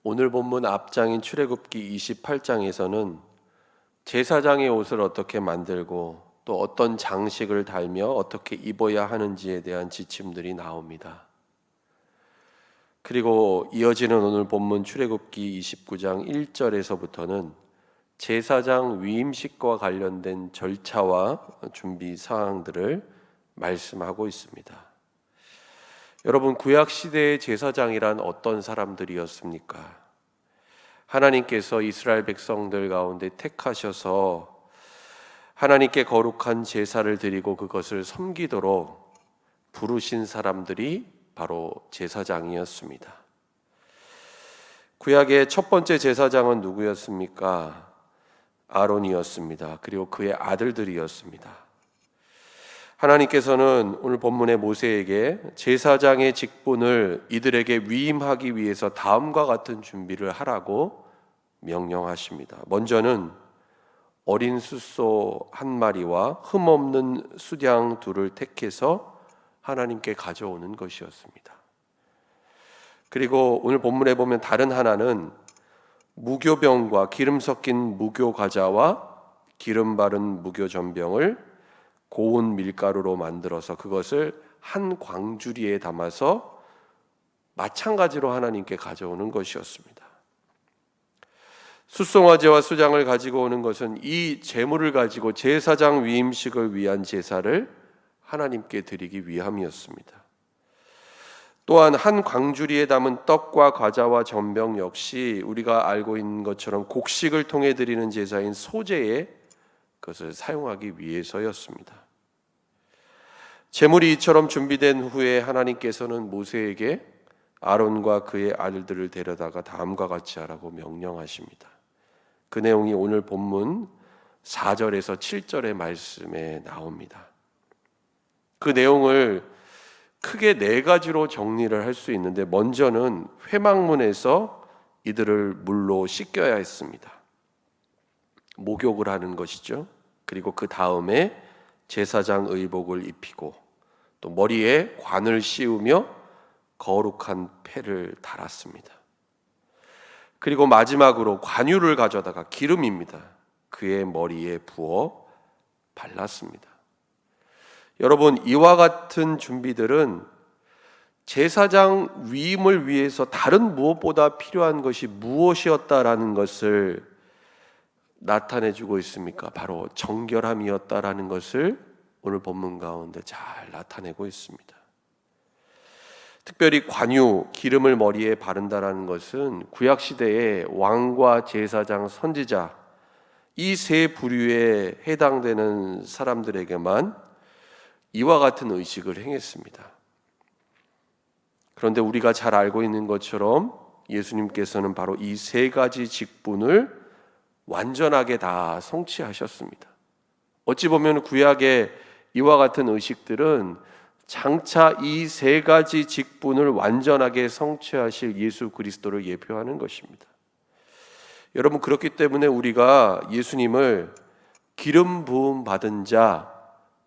오늘 본문 앞장인 출애굽기 28장에서는 제사장의 옷을 어떻게 만들고 또 어떤 장식을 달며 어떻게 입어야 하는지에 대한 지침들이 나옵니다. 그리고 이어지는 오늘 본문 출애굽기 29장 1절에서부터는 제사장 위임식과 관련된 절차와 준비 사항들을 말씀하고 있습니다. 여러분, 구약 시대의 제사장이란 어떤 사람들이었습니까? 하나님께서 이스라엘 백성들 가운데 택하셔서 하나님께 거룩한 제사를 드리고 그것을 섬기도록 부르신 사람들이 바로 제사장이었습니다. 구약의 첫 번째 제사장은 누구였습니까? 아론이었습니다. 그리고 그의 아들들이었습니다. 하나님께서는 오늘 본문의 모세에게 제사장의 직분을 이들에게 위임하기 위해서 다음과 같은 준비를 하라고 명령하십니다. 먼저는 어린 숫소 한 마리와 흠없는 수양 둘을 택해서 하나님께 가져오는 것이었습니다. 그리고 오늘 본문에 보면 다른 하나는 무교병과 기름 섞인 무교 과자와 기름 바른 무교 전병을 고운 밀가루로 만들어서 그것을 한 광주리에 담아서 마찬가지로 하나님께 가져오는 것이었습니다. 숫송아지와 수장을 가지고 오는 것은 이 제물을 가지고 제사장 위임식을 위한 제사를 하나님께 드리기 위함이었습니다. 또한 한 광주리에 담은 떡과 과자와 전병 역시 우리가 알고 있는 것처럼 곡식을 통해 드리는 제사인 소제에 그것을 사용하기 위해서였습니다. 제물이 이처럼 준비된 후에 하나님께서는 모세에게 아론과 그의 아들들을 데려다가 다음과 같이 하라고 명령하십니다. 그 내용이 오늘 본문 4절에서 7절의 말씀에 나옵니다. 그 내용을 크게 네 가지로 정리를 할 수 있는데, 먼저는 회막문에서 이들을 물로 씻겨야 했습니다. 목욕을 하는 것이죠. 그리고 그 다음에 제사장 의복을 입히고 또 머리에 관을 씌우며 거룩한 패를 달았습니다. 그리고 마지막으로 관유를 가져다가 기름입니다. 그의 머리에 부어 발랐습니다. 여러분, 이와 같은 준비들은 제사장 위임을 위해서 다른 무엇보다 필요한 것이 무엇이었다라는 것을 나타내주고 있습니까? 바로 정결함이었다라는 것을 오늘 본문 가운데 잘 나타내고 있습니다. 특별히 관유, 기름을 머리에 바른다라는 것은 구약 시대의 왕과 제사장, 선지자 이 세 부류에 해당되는 사람들에게만 이와 같은 의식을 행했습니다. 그런데 우리가 잘 알고 있는 것처럼 예수님께서는 바로 이 세 가지 직분을 완전하게 다 성취하셨습니다. 어찌 보면 구약의 이와 같은 의식들은 장차 이 세 가지 직분을 완전하게 성취하실 예수 그리스도를 예표하는 것입니다. 여러분, 그렇기 때문에 우리가 예수님을 기름 부음 받은 자,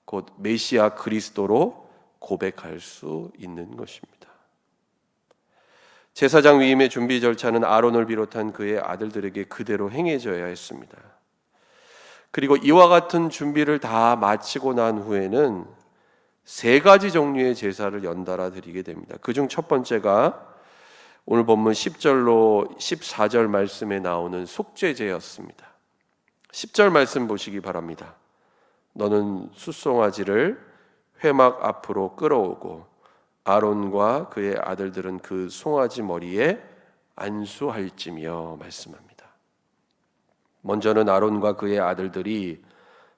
곧 메시아 그리스도로 고백할 수 있는 것입니다. 제사장 위임의 준비 절차는 아론을 비롯한 그의 아들들에게 그대로 행해져야 했습니다. 그리고 이와 같은 준비를 다 마치고 난 후에는 세 가지 종류의 제사를 연달아 드리게 됩니다. 그중 첫 번째가 오늘 본문 10절로 14절 말씀에 나오는 속죄제였습니다. 10절 말씀 보시기 바랍니다. 너는 숫송아지를 회막 앞으로 끌어오고 아론과 그의 아들들은 그 송아지 머리에 안수할지며 말씀합니다. 먼저는 아론과 그의 아들들이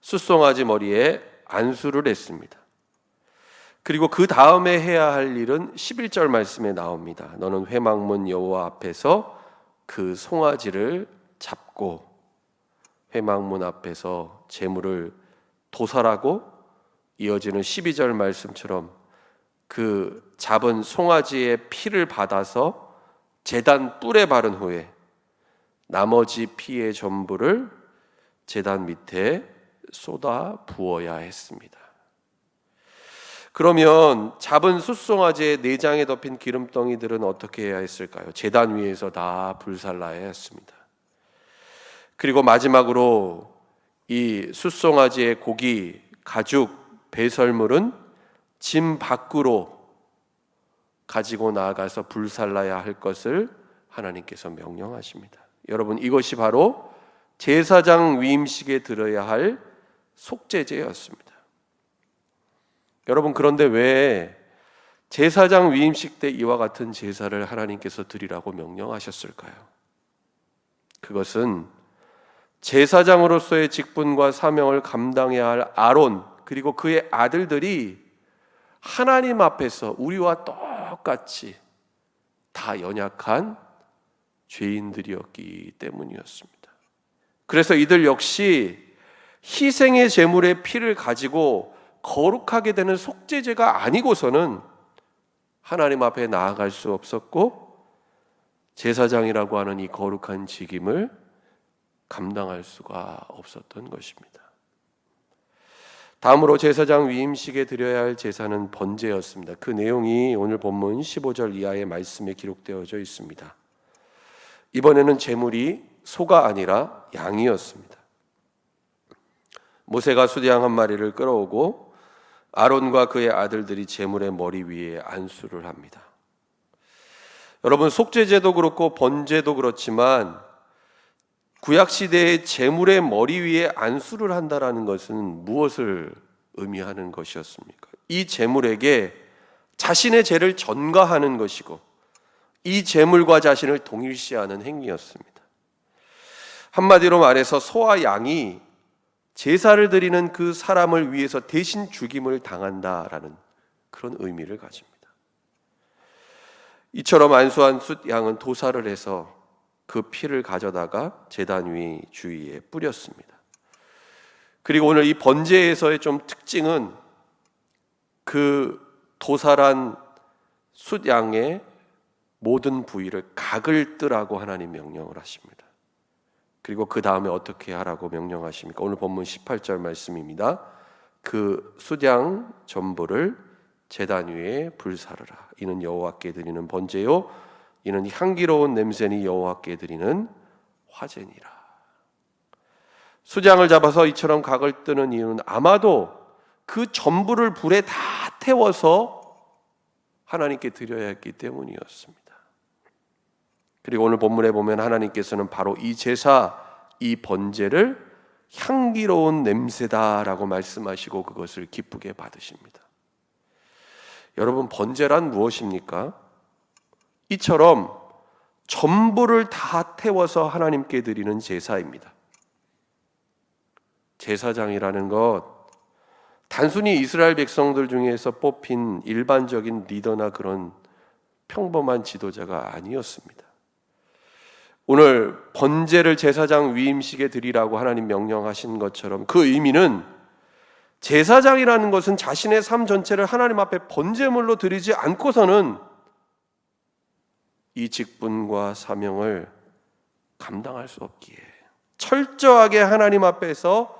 숫송아지 머리에 안수를 했습니다. 그리고 그 다음에 해야 할 일은 11절 말씀에 나옵니다. 너는 회막문 여호와 앞에서 그 송아지를 잡고 회막문 앞에서 제물을 도살하고, 이어지는 12절 말씀처럼 그 잡은 송아지의 피를 받아서 제단 뿔에 바른 후에 나머지 피의 전부를 제단 밑에 쏟아 부어야 했습니다. 그러면 잡은 숫송아지의 내장에 덮인 기름덩이들은 어떻게 해야 했을까요? 제단 위에서 다 불살라야 했습니다. 그리고 마지막으로 이 숫송아지의 고기, 가죽, 배설물은 짐 밖으로 가지고 나아가서 불살라야 할 것을 하나님께서 명령하십니다. 여러분, 이것이 바로 제사장 위임식에 들어야 할 속죄제였습니다. 여러분, 그런데 왜 제사장 위임식 때 이와 같은 제사를 하나님께서 드리라고 명령하셨을까요? 그것은 제사장으로서의 직분과 사명을 감당해야 할 아론 그리고 그의 아들들이 하나님 앞에서 우리와 똑같이 다 연약한 죄인들이었기 때문이었습니다. 그래서 이들 역시 희생의 제물의 피를 가지고 거룩하게 되는 속죄제가 아니고서는 하나님 앞에 나아갈 수 없었고 제사장이라고 하는 이 거룩한 직임을 감당할 수가 없었던 것입니다. 다음으로 제사장 위임식에 드려야 할 제사는 번제였습니다. 그 내용이 오늘 본문 15절 이하의 말씀에 기록되어져 있습니다. 이번에는 제물이 소가 아니라 양이었습니다. 모세가 수양 한 마리를 끌어오고 아론과 그의 아들들이 제물의 머리 위에 안수를 합니다. 여러분, 속죄제도 그렇고 번제도 그렇지만 구약시대의 제물의 머리 위에 안수를 한다는 것은 무엇을 의미하는 것이었습니까? 이 제물에게 자신의 죄를 전가하는 것이고 이 제물과 자신을 동일시하는 행위였습니다. 한마디로 말해서 소와 양이 제사를 드리는 그 사람을 위해서 대신 죽임을 당한다라는 그런 의미를 가집니다. 이처럼 안수한 숫양은 도살을 해서 그 피를 가져다가 제단 위 주위에 뿌렸습니다. 그리고 오늘 이 번제에서의 좀 특징은 그 도살한 숫양의 모든 부위를 각을 뜨라고 하나님 명령을 하십니다. 그리고 그 다음에 어떻게 하라고 명령하십니까? 오늘 본문 18절 말씀입니다. 그 숫양 전부를 제단 위에 불사르라. 이는 여호와께 드리는 번제요 이는 향기로운 냄새니 여호와께 드리는 화제니라. 숫양을 잡아서 이처럼 각을 뜨는 이유는 아마도 그 전부를 불에 다 태워서 하나님께 드려야 했기 때문이었습니다. 그리고 오늘 본문에 보면 하나님께서는 바로 이 제사, 이 번제를 향기로운 냄새다라고 말씀하시고 그것을 기쁘게 받으십니다. 여러분, 번제란 무엇입니까? 이처럼 전부를 다 태워서 하나님께 드리는 제사입니다. 제사장이라는 것, 단순히 이스라엘 백성들 중에서 뽑힌 일반적인 리더나 그런 평범한 지도자가 아니었습니다. 오늘 번제를 제사장 위임식에 드리라고 하나님 명령하신 것처럼 그 의미는 제사장이라는 것은 자신의 삶 전체를 하나님 앞에 번제물로 드리지 않고서는 이 직분과 사명을 감당할 수 없기에 철저하게 하나님 앞에서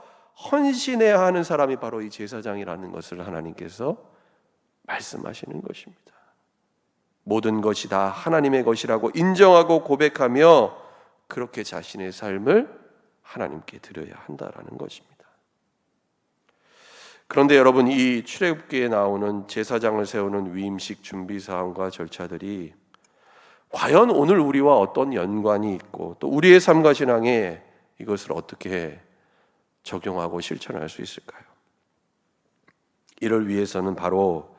헌신해야 하는 사람이 바로 이 제사장이라는 것을 하나님께서 말씀하시는 것입니다. 모든 것이 다 하나님의 것이라고 인정하고 고백하며 그렇게 자신의 삶을 하나님께 드려야 한다라는 것입니다. 그런데 여러분, 이 출애굽기에 나오는 제사장을 세우는 위임식 준비 사항과 절차들이 과연 오늘 우리와 어떤 연관이 있고 또 우리의 삶과 신앙에 이것을 어떻게 적용하고 실천할 수 있을까요? 이를 위해서는 바로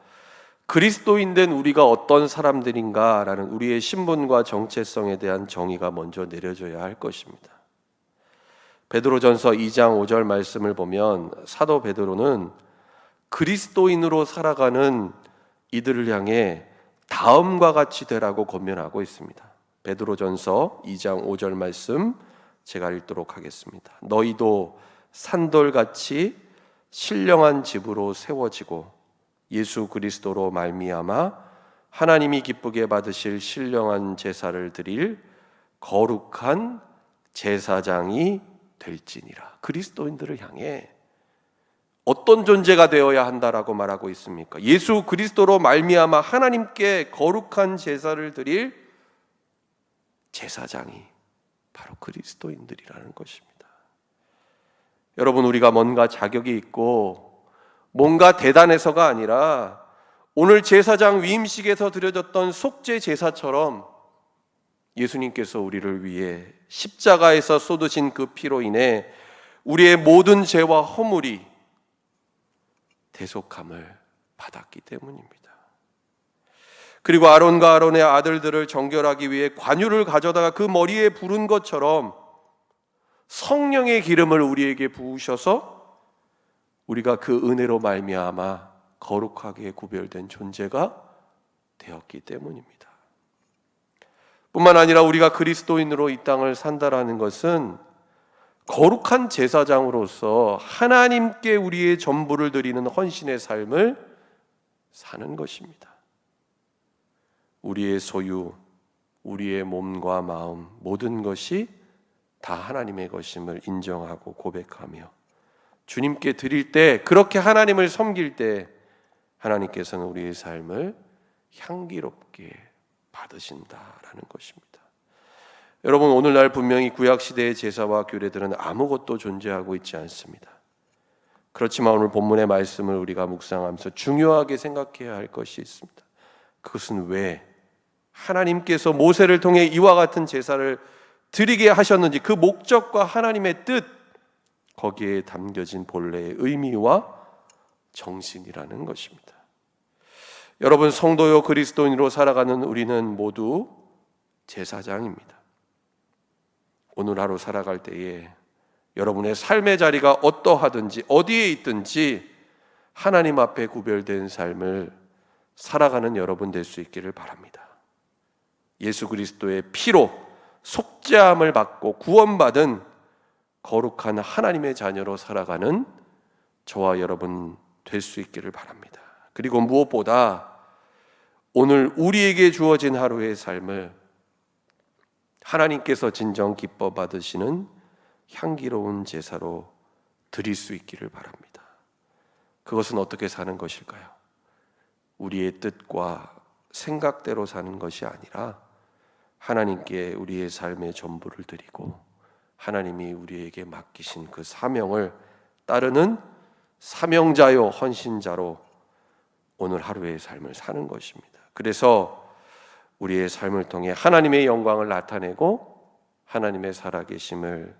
그리스도인 된 우리가 어떤 사람들인가라는 우리의 신분과 정체성에 대한 정의가 먼저 내려져야 할 것입니다. 베드로전서 2장 5절 말씀을 보면 사도 베드로는 그리스도인으로 살아가는 이들을 향해 다음과 같이 되라고 권면하고 있습니다. 베드로전서 2장 5절 말씀 제가 읽도록 하겠습니다. 너희도 산돌같이 신령한 집으로 세워지고 예수 그리스도로 말미암아 하나님이 기쁘게 받으실 신령한 제사를 드릴 거룩한 제사장이 될지니라. 그리스도인들을 향해 어떤 존재가 되어야 한다라고 말하고 있습니까? 예수 그리스도로 말미암아 하나님께 거룩한 제사를 드릴 제사장이 바로 그리스도인들이라는 것입니다. 여러분, 우리가 뭔가 자격이 있고 뭔가 대단해서가 아니라 오늘 제사장 위임식에서 드려졌던 속죄 제사처럼 예수님께서 우리를 위해 십자가에서 쏟으신 그 피로 인해 우리의 모든 죄와 허물이 대속함을 받았기 때문입니다. 그리고 아론과 아론의 아들들을 정결하기 위해 관유를 가져다가 그 머리에 부른 것처럼 성령의 기름을 우리에게 부으셔서 우리가 그 은혜로 말미암아 거룩하게 구별된 존재가 되었기 때문입니다. 뿐만 아니라 우리가 그리스도인으로 이 땅을 산다라는 것은 거룩한 제사장으로서 하나님께 우리의 전부를 드리는 헌신의 삶을 사는 것입니다. 우리의 소유, 우리의 몸과 마음, 모든 것이 다 하나님의 것임을 인정하고 고백하며 주님께 드릴 때, 그렇게 하나님을 섬길 때 하나님께서는 우리의 삶을 향기롭게 받으신다라는 것입니다. 여러분, 오늘날 분명히 구약시대의 제사와 규례들은 아무것도 존재하고 있지 않습니다. 그렇지만 오늘 본문의 말씀을 우리가 묵상하면서 중요하게 생각해야 할 것이 있습니다. 그것은 왜 하나님께서 모세를 통해 이와 같은 제사를 드리게 하셨는지, 그 목적과 하나님의 뜻, 거기에 담겨진 본래의 의미와 정신이라는 것입니다. 여러분, 성도요 그리스도인으로 살아가는 우리는 모두 제사장입니다. 오늘 하루 살아갈 때에 여러분의 삶의 자리가 어떠하든지 어디에 있든지 하나님 앞에 구별된 삶을 살아가는 여러분 될 수 있기를 바랍니다. 예수 그리스도의 피로 속죄함을 받고 구원받은 거룩한 하나님의 자녀로 살아가는 저와 여러분 될 수 있기를 바랍니다. 그리고 무엇보다 오늘 우리에게 주어진 하루의 삶을 하나님께서 진정 기뻐 받으시는 향기로운 제사로 드릴 수 있기를 바랍니다. 그것은 어떻게 사는 것일까요? 우리의 뜻과 생각대로 사는 것이 아니라 하나님께 우리의 삶의 전부를 드리고 하나님이 우리에게 맡기신 그 사명을 따르는 사명자요 헌신자로 오늘 하루의 삶을 사는 것입니다. 그래서 우리의 삶을 통해 하나님의 영광을 나타내고 하나님의 살아계심을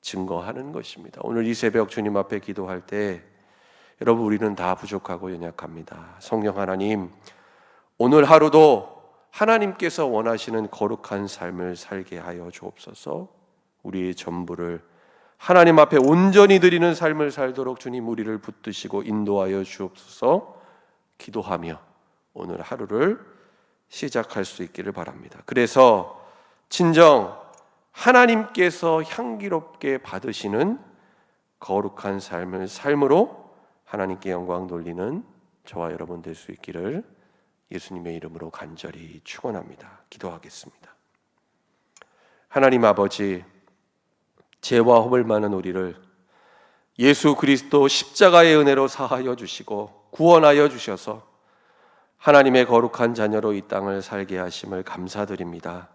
증거하는 것입니다. 오늘 이 새벽 주님 앞에 기도할 때 여러분, 우리는 다 부족하고 연약합니다. 성령 하나님, 오늘 하루도 하나님께서 원하시는 거룩한 삶을 살게 하여 주옵소서. 우리의 전부를 하나님 앞에 온전히 드리는 삶을 살도록 주님 우리를 붙드시고 인도하여 주옵소서. 기도하며 오늘 하루를 시작할 수 있기를 바랍니다. 그래서 진정 하나님께서 향기롭게 받으시는 거룩한 삶으로 하나님께 영광 돌리는 저와 여러분 될 수 있기를 예수님의 이름으로 간절히 축원합니다. 기도하겠습니다. 하나님 아버지, 죄와 허물 많은 우리를 예수 그리스도 십자가의 은혜로 사하여 주시고 구원하여 주셔서 하나님의 거룩한 자녀로 이 땅을 살게 하심을 감사드립니다.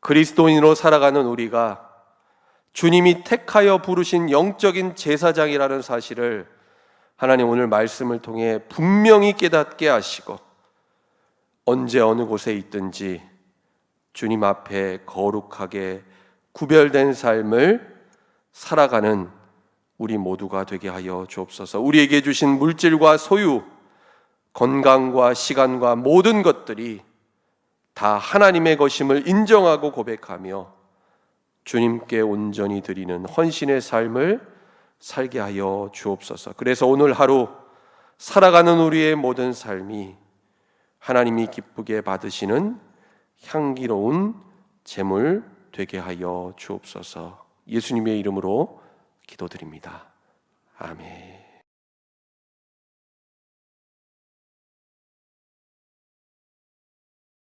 그리스도인으로 살아가는 우리가 주님이 택하여 부르신 영적인 제사장이라는 사실을 하나님 오늘 말씀을 통해 분명히 깨닫게 하시고 언제 어느 곳에 있든지 주님 앞에 거룩하게 구별된 삶을 살아가는 우리 모두가 되게 하여 주옵소서. 우리에게 주신 물질과 소유, 건강과 시간과 모든 것들이 다 하나님의 것임을 인정하고 고백하며 주님께 온전히 드리는 헌신의 삶을 살게 하여 주옵소서. 그래서 오늘 하루 살아가는 우리의 모든 삶이 하나님이 기쁘게 받으시는 향기로운 제물 되게 하여 주옵소서. 예수님의 이름으로 기도드립니다. 아멘.